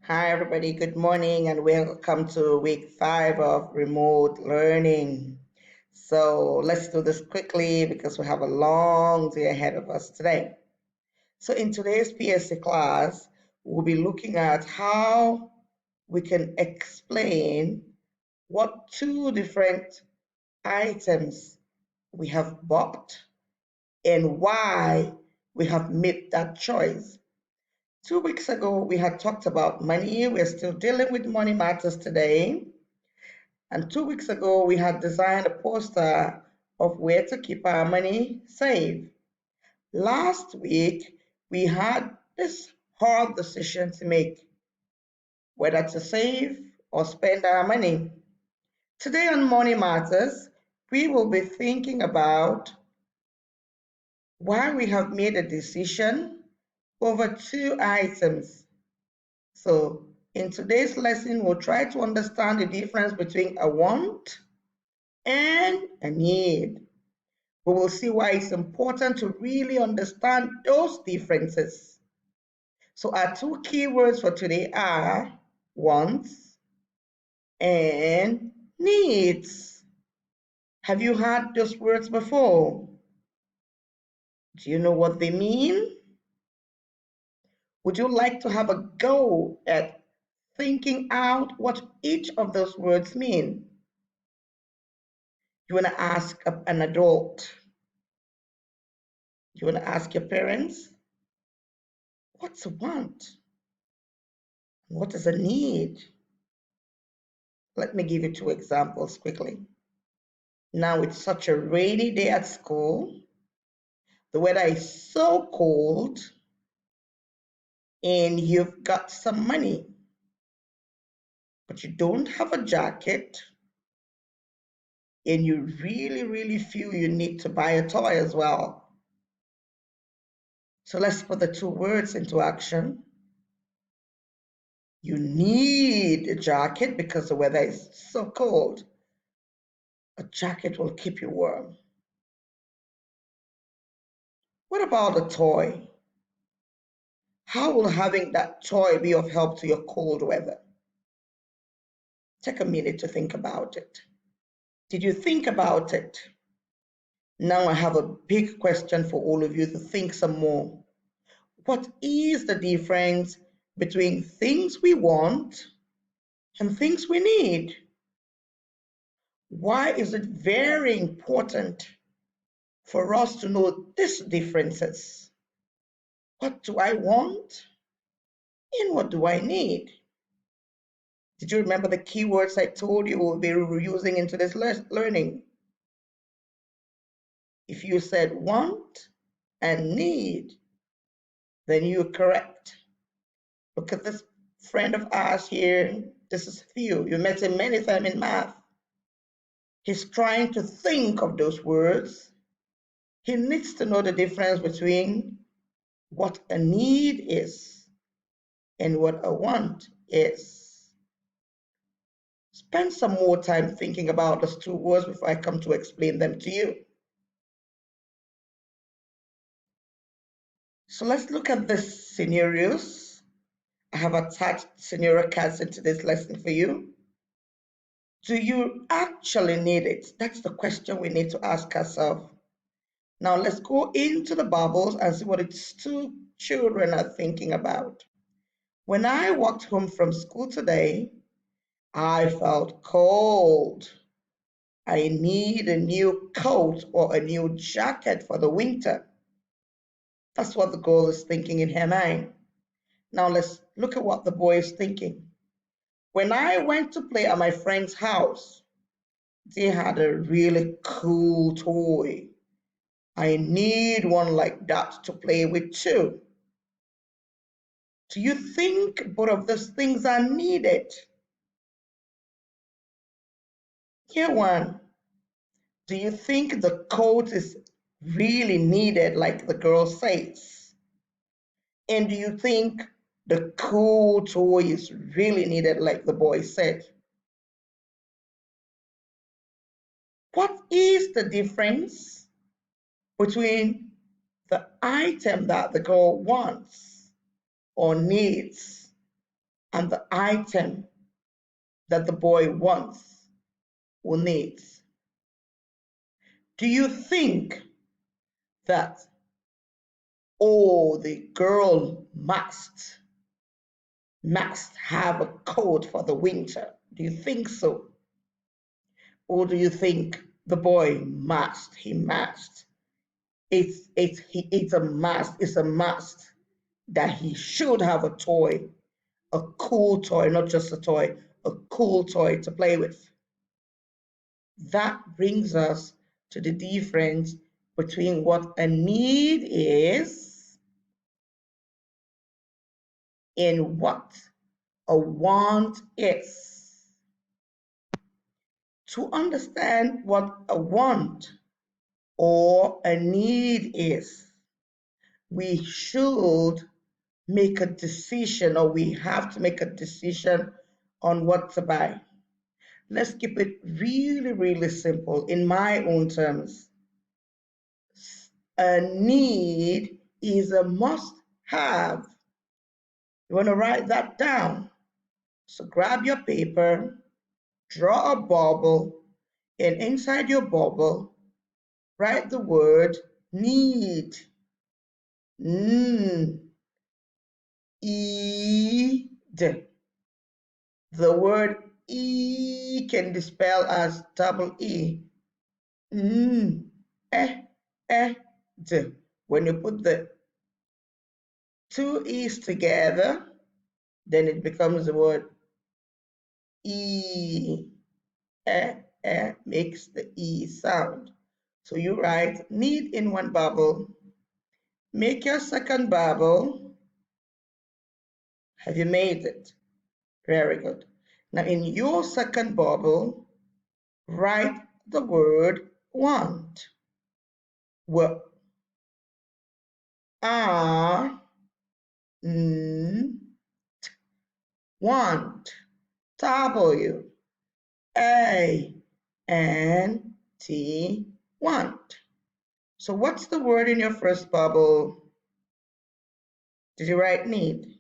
Hi, everybody. Good morning, and welcome to week 5 of remote learning. So, let's do this quickly because we have a long day ahead of us today. So, in today's PSC class, we'll be looking at how we can explain what two different items we have bought and why we have made that choice. 2 weeks ago, we had talked about money. We're still dealing with money matters today. And 2 weeks ago, we had designed a poster of where to keep our money safe. Last week, we had this hard decision to make whether to save or spend our money. Today on Money Matters, we will be thinking about why we have made a decision over two items. So in today's lesson, we'll try to understand the difference between a want and a need. We will see why it's important to really understand those differences. So our two keywords for today are wants and needs. Have you heard those words before? Do you know what they mean? Would you like to have a go at thinking out what each of those words mean? You want to ask an adult? You want to ask your parents? What's a want? What is a need? Let me give you two examples quickly. Now it's such a rainy day at school. The weather is so cold, and you've got some money, but you don't have a jacket, and you really, really feel you need to buy a toy as well. So let's put the two words into action. You need a jacket because the weather is so cold. A jacket will keep you warm. What about a toy? How will having that toy be of help to your cold weather? Take a minute to think about it. Did you think about it? Now I have a big question for all of you to think some more. What is the difference between things we want and things we need? Why is it very important for us to know these differences? What do I want and what do I need? Did you remember the keywords I told you we'll be using in today's learning? If you said want and need, then you're correct. Look at this friend of ours here. This is Theo. You met him many times in math. He's trying to think of those words. He needs to know the difference between what a need is and what a want is. Spend some more time thinking about those two words before I come to explain them to you. So let's look at the scenarios. I have attached scenario cards into this lesson for you. Do you actually need it? That's the question we need to ask ourselves. Now let's go into the bubbles and see what its two children are thinking about. When I walked home from school today, I felt cold. I need a new coat or a new jacket for the winter. That's what the girl is thinking in her mind. Now let's look at what the boy is thinking. When I went to play at my friend's house, they had a really cool toy. I need one like that to play with too. Do you think both of those things are needed? Here one, do you think the coat is really needed like the girl says? And do you think the cool toy is really needed like the boy said? What is the difference between the item that the girl wants or needs and the item that the boy wants or needs. Do you think that, oh, the girl must have a coat for the winter? Do you think so? Or do you think the boy he must? It's a must, it's a must that he should have a toy, a cool toy, not just a toy, a cool toy to play with. That brings us to the difference between what a need is and what a want is. To understand what a want or a need is, we should make a decision, or we have to make a decision on what to buy. Let's keep it really, really simple in my own terms. A need is a must have. You want to write that down. So grab your paper, draw a bubble, and inside your bubble, write the word need. Need. The word E can be spelled as double E. Eh, d. When you put the two E's together, then it becomes the word E. Makes the E sound. So you write need in one bubble. Make your second bubble. Have you made it? Very good. Now in your second bubble, write the word want. W A N T, want. W A N T, want. So what's the word in your first bubble? Did you write need?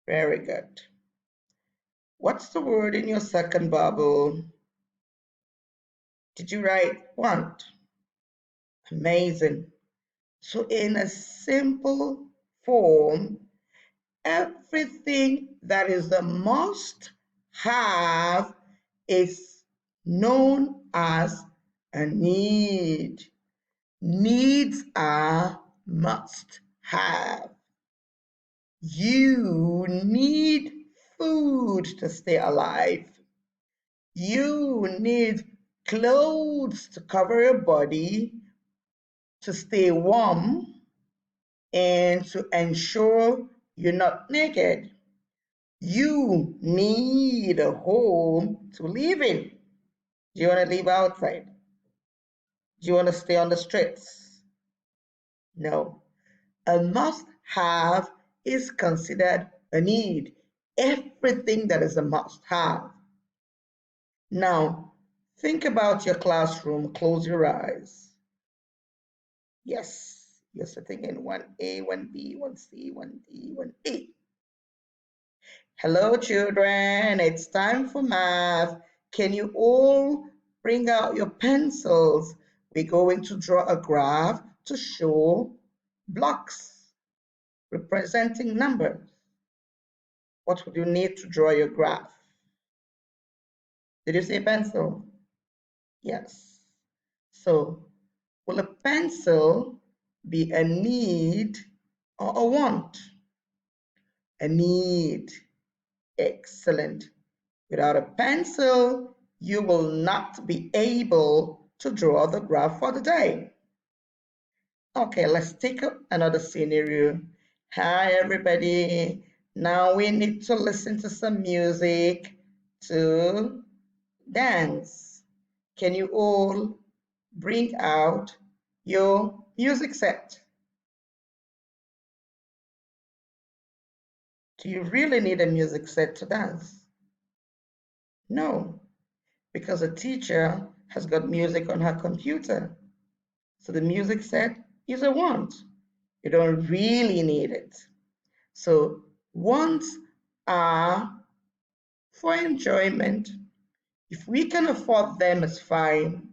Very good. What's the word in your second bubble? Did you write want? Amazing. So in a simple form, everything that is a must have is known as a need. Needs are must have. You need food to stay alive. You need clothes to cover your body to stay warm and to ensure you're not naked. You need a home to live in. Do you want to live outside? Do you want to stay on the streets? No. A must have is considered a need. Everything that is a must have. Now, think about your classroom. Close your eyes. Yes, you're sitting in 1A, 1B, 1C, 1D, 1E. Hello, children. It's time for math. Can you all bring out your pencils? We're going to draw a graph to show blocks representing numbers. What would you need to draw your graph? Did you say pencil? Yes. So, will a pencil be a need or a want? A need. Excellent. Without a pencil, you will not be able to draw the graph for the day. Okay, let's take up another scenario. Hi, everybody. Now we need to listen to some music to dance. Can you all bring out your music set? Do you really need a music set to dance? No, because a teacher has got music on her computer. So the music set is a want. You don't really need it. So wants are for enjoyment. If we can afford them, it's fine.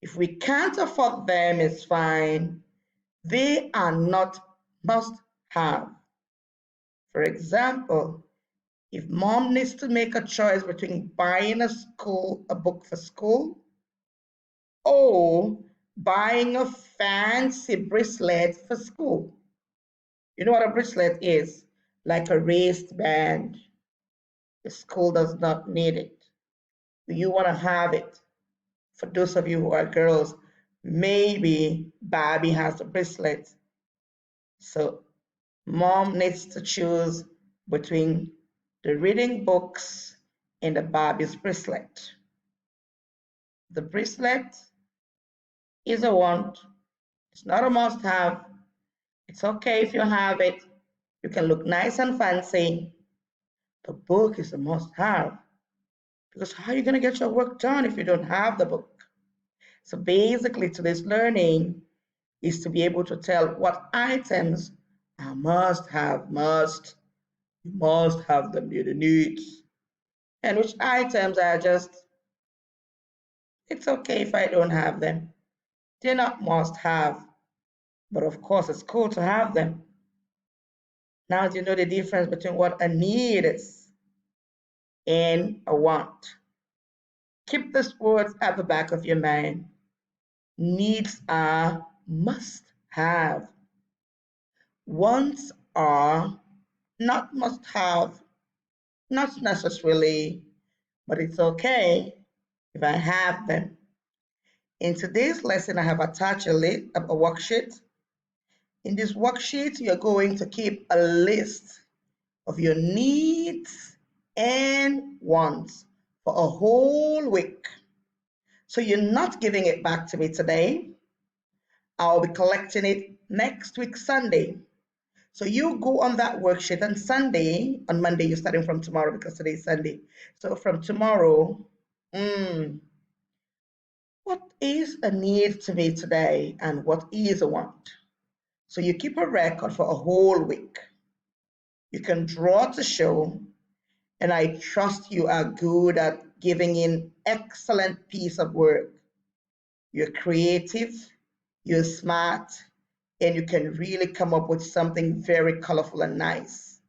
If we can't afford them, it's fine. They are not must have. For example, if mom needs to make a choice between buying a book for school or buying a fancy bracelet for school. You know what a bracelet is? Like a wristband. The school does not need it. You want to have it. For those of you who are girls, maybe Barbie has a bracelet. So mom needs to choose between the reading books and the Barbie's bracelet. The bracelet is a want. It's not a must have. It's okay if you have it. You can look nice and fancy. The book is a must have because how are you going to get your work done if you don't have the book? So basically, today's learning is to be able to tell what items are must have, you must have them, they're the needs, and which items are just, it's okay if I don't have them. They're not must have, but of course, it's cool to have them. Now you know the difference between what a need is and a want. Keep these words at the back of your mind. Needs are must have. Wants are not must have, not necessarily, but it's okay if I have them. In today's lesson, I have attached a worksheet. In this worksheet, you're going to keep a list of your needs and wants for a whole week. So you're not giving it back to me today. I'll be collecting it next week, Sunday. So you go on that worksheet on Sunday, on Monday, you're starting from tomorrow because today is Sunday. So from tomorrow, what is a need to me today and what is a want? So you keep a record for a whole week. You can draw to show, and I trust you are good at giving in excellent piece of work. You're creative, you're smart, and you can really come up with something very colorful and nice.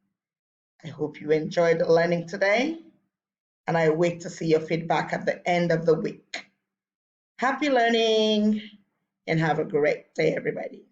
I hope you enjoyed learning today, and I wait to see your feedback at the end of the week. Happy learning and have a great day, everybody.